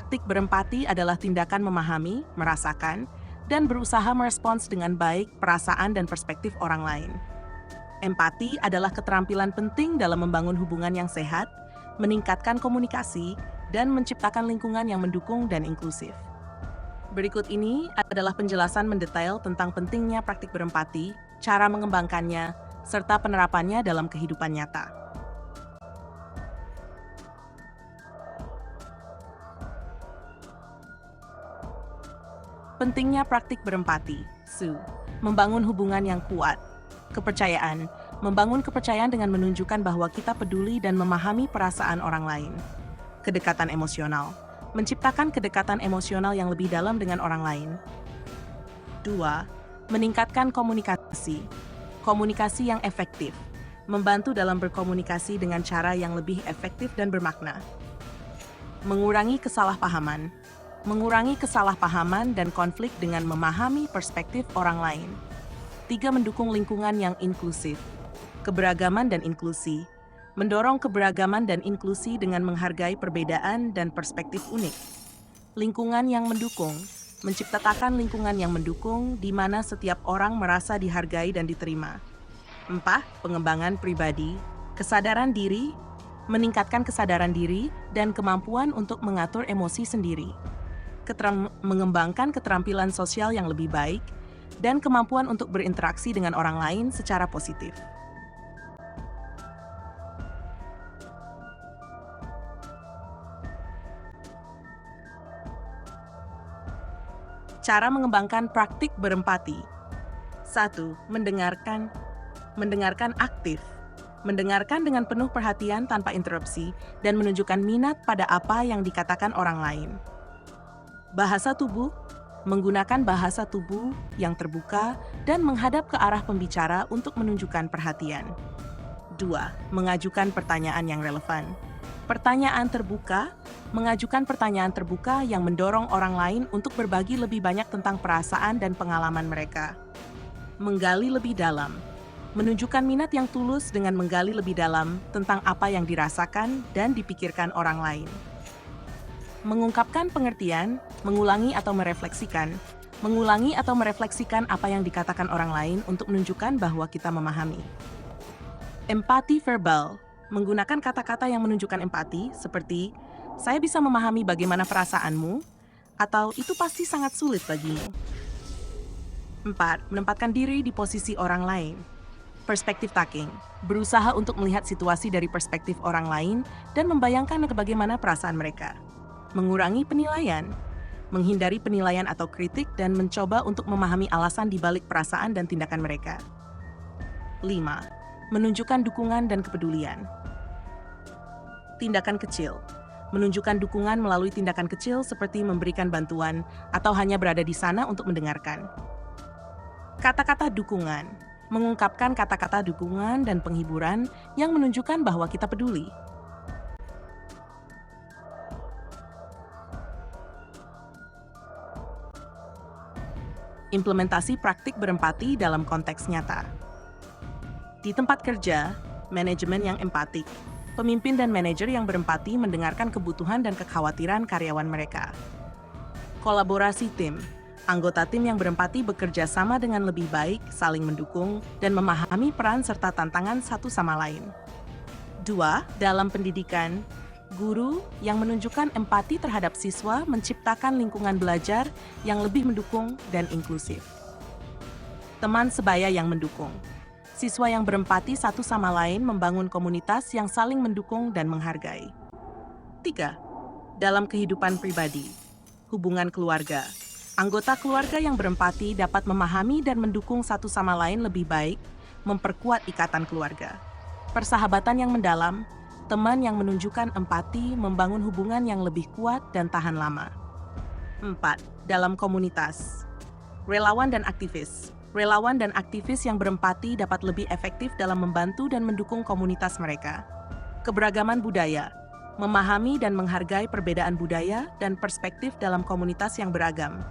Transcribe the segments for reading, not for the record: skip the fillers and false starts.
Praktik berempati adalah tindakan memahami, merasakan, dan berusaha merespons dengan baik perasaan dan perspektif orang lain. Empati adalah keterampilan penting dalam membangun hubungan yang sehat, meningkatkan komunikasi, dan menciptakan lingkungan yang mendukung dan inklusif. Berikut ini adalah penjelasan mendetail tentang pentingnya praktik berempati, cara mengembangkannya, serta penerapannya dalam kehidupan nyata. Pentingnya praktik berempati. Membangun hubungan yang kuat. Kepercayaan. Membangun kepercayaan dengan menunjukkan bahwa kita peduli dan memahami perasaan orang lain. Kedekatan emosional. Menciptakan kedekatan emosional yang lebih dalam dengan orang lain. 2. Meningkatkan komunikasi. Komunikasi yang efektif. Membantu dalam berkomunikasi dengan cara yang lebih efektif dan bermakna. Mengurangi kesalahpahaman. Mengurangi kesalahpahaman dan konflik dengan memahami perspektif orang lain. 3. Mendukung lingkungan yang inklusif. Keberagaman dan inklusi. Mendorong keberagaman dan inklusi dengan menghargai perbedaan dan perspektif unik. Lingkungan yang mendukung. Menciptakan lingkungan yang mendukung di mana setiap orang merasa dihargai dan diterima. 4. Pengembangan pribadi. Kesadaran diri. Meningkatkan kesadaran diri dan kemampuan untuk mengatur emosi sendiri. Mengembangkan keterampilan sosial yang lebih baik, dan kemampuan untuk berinteraksi dengan orang lain secara positif. Cara mengembangkan praktik berempati. 1. Mendengarkan. Mendengarkan aktif. Mendengarkan dengan penuh perhatian tanpa interupsi dan menunjukkan minat pada apa yang dikatakan orang lain. Bahasa tubuh. Menggunakan bahasa tubuh yang terbuka dan menghadap ke arah pembicara untuk menunjukkan perhatian. 2. Mengajukan pertanyaan yang relevan. Pertanyaan terbuka. Mengajukan pertanyaan terbuka yang mendorong orang lain untuk berbagi lebih banyak tentang perasaan dan pengalaman mereka. Menggali lebih dalam. Menunjukkan minat yang tulus dengan menggali lebih dalam tentang apa yang dirasakan dan dipikirkan orang lain. Mengungkapkan pengertian, mengulangi atau merefleksikan apa yang dikatakan orang lain untuk menunjukkan bahwa kita memahami. Empati verbal. Menggunakan kata-kata yang menunjukkan empati seperti, saya bisa memahami bagaimana perasaanmu, atau itu pasti sangat sulit bagimu. 4. Menempatkan diri di posisi orang lain. Perspektif taking. Berusaha untuk melihat situasi dari perspektif orang lain dan membayangkan bagaimana perasaan mereka. Mengurangi penilaian. Menghindari penilaian atau kritik dan mencoba untuk memahami alasan di balik perasaan dan tindakan mereka. 5. Menunjukkan dukungan dan kepedulian. Tindakan kecil. Menunjukkan dukungan melalui tindakan kecil seperti memberikan bantuan atau hanya berada di sana untuk mendengarkan. Kata-kata dukungan. Mengungkapkan kata-kata dukungan dan penghiburan yang menunjukkan bahwa kita peduli. Implementasi praktik berempati dalam konteks nyata. Di tempat kerja, manajemen yang empatik. Pemimpin dan manajer yang berempati mendengarkan kebutuhan dan kekhawatiran karyawan mereka. Kolaborasi tim. Anggota tim yang berempati bekerja sama dengan lebih baik, saling mendukung, dan memahami peran serta tantangan satu sama lain. 2. Dalam pendidikan, guru yang menunjukkan empati terhadap siswa menciptakan lingkungan belajar yang lebih mendukung dan inklusif. Teman sebaya yang mendukung. Siswa yang berempati satu sama lain membangun komunitas yang saling mendukung dan menghargai. 3. Dalam kehidupan pribadi, hubungan keluarga. Anggota keluarga yang berempati dapat memahami dan mendukung satu sama lain lebih baik, memperkuat ikatan keluarga. Persahabatan yang mendalam, teman yang menunjukkan empati membangun hubungan yang lebih kuat dan tahan lama. 4. Dalam komunitas, relawan dan aktivis. Relawan dan aktivis yang berempati dapat lebih efektif dalam membantu dan mendukung komunitas mereka. Keberagaman budaya, memahami dan menghargai perbedaan budaya dan perspektif dalam komunitas yang beragam.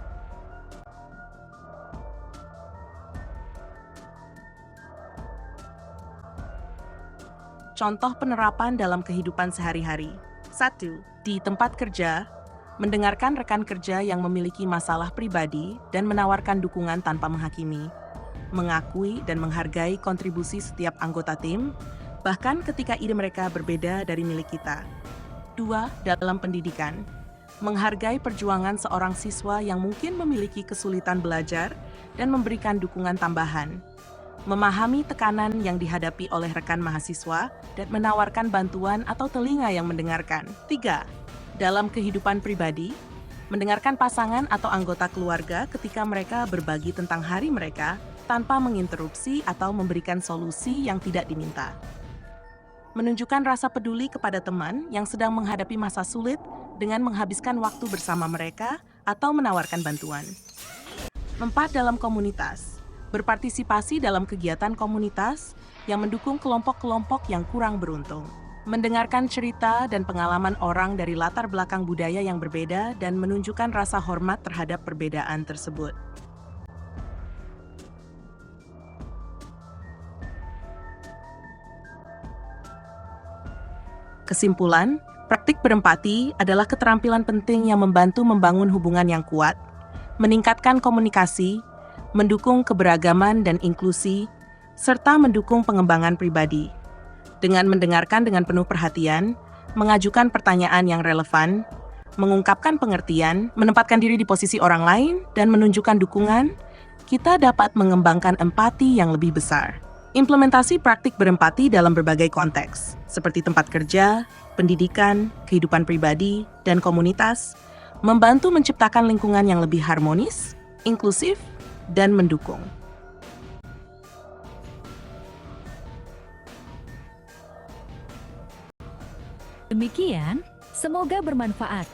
Contoh penerapan dalam kehidupan sehari-hari. 1. Di tempat kerja, mendengarkan rekan kerja yang memiliki masalah pribadi dan menawarkan dukungan tanpa menghakimi, mengakui dan menghargai kontribusi setiap anggota tim, bahkan ketika ide mereka berbeda dari milik kita. 2. Dalam pendidikan, menghargai perjuangan seorang siswa yang mungkin memiliki kesulitan belajar dan memberikan dukungan tambahan, memahami tekanan yang dihadapi oleh rekan mahasiswa dan menawarkan bantuan atau telinga yang mendengarkan. 3. Dalam kehidupan pribadi, mendengarkan pasangan atau anggota keluarga ketika mereka berbagi tentang hari mereka tanpa menginterupsi atau memberikan solusi yang tidak diminta. Menunjukkan rasa peduli kepada teman yang sedang menghadapi masa sulit dengan menghabiskan waktu bersama mereka atau menawarkan bantuan. 4. Dalam komunitas, berpartisipasi dalam kegiatan komunitas yang mendukung kelompok-kelompok yang kurang beruntung. Mendengarkan cerita dan pengalaman orang dari latar belakang budaya yang berbeda dan menunjukkan rasa hormat terhadap perbedaan tersebut. Kesimpulan, praktik berempati adalah keterampilan penting yang membantu membangun hubungan yang kuat, meningkatkan komunikasi, mendukung keberagaman dan inklusi, serta mendukung pengembangan pribadi. Dengan mendengarkan dengan penuh perhatian, mengajukan pertanyaan yang relevan, mengungkapkan pengertian, menempatkan diri di posisi orang lain, dan menunjukkan dukungan, kita dapat mengembangkan empati yang lebih besar. Implementasi praktik berempati dalam berbagai konteks, seperti tempat kerja, pendidikan, kehidupan pribadi, dan komunitas, membantu menciptakan lingkungan yang lebih harmonis, inklusif, dan mendukung. Demikian, semoga bermanfaat.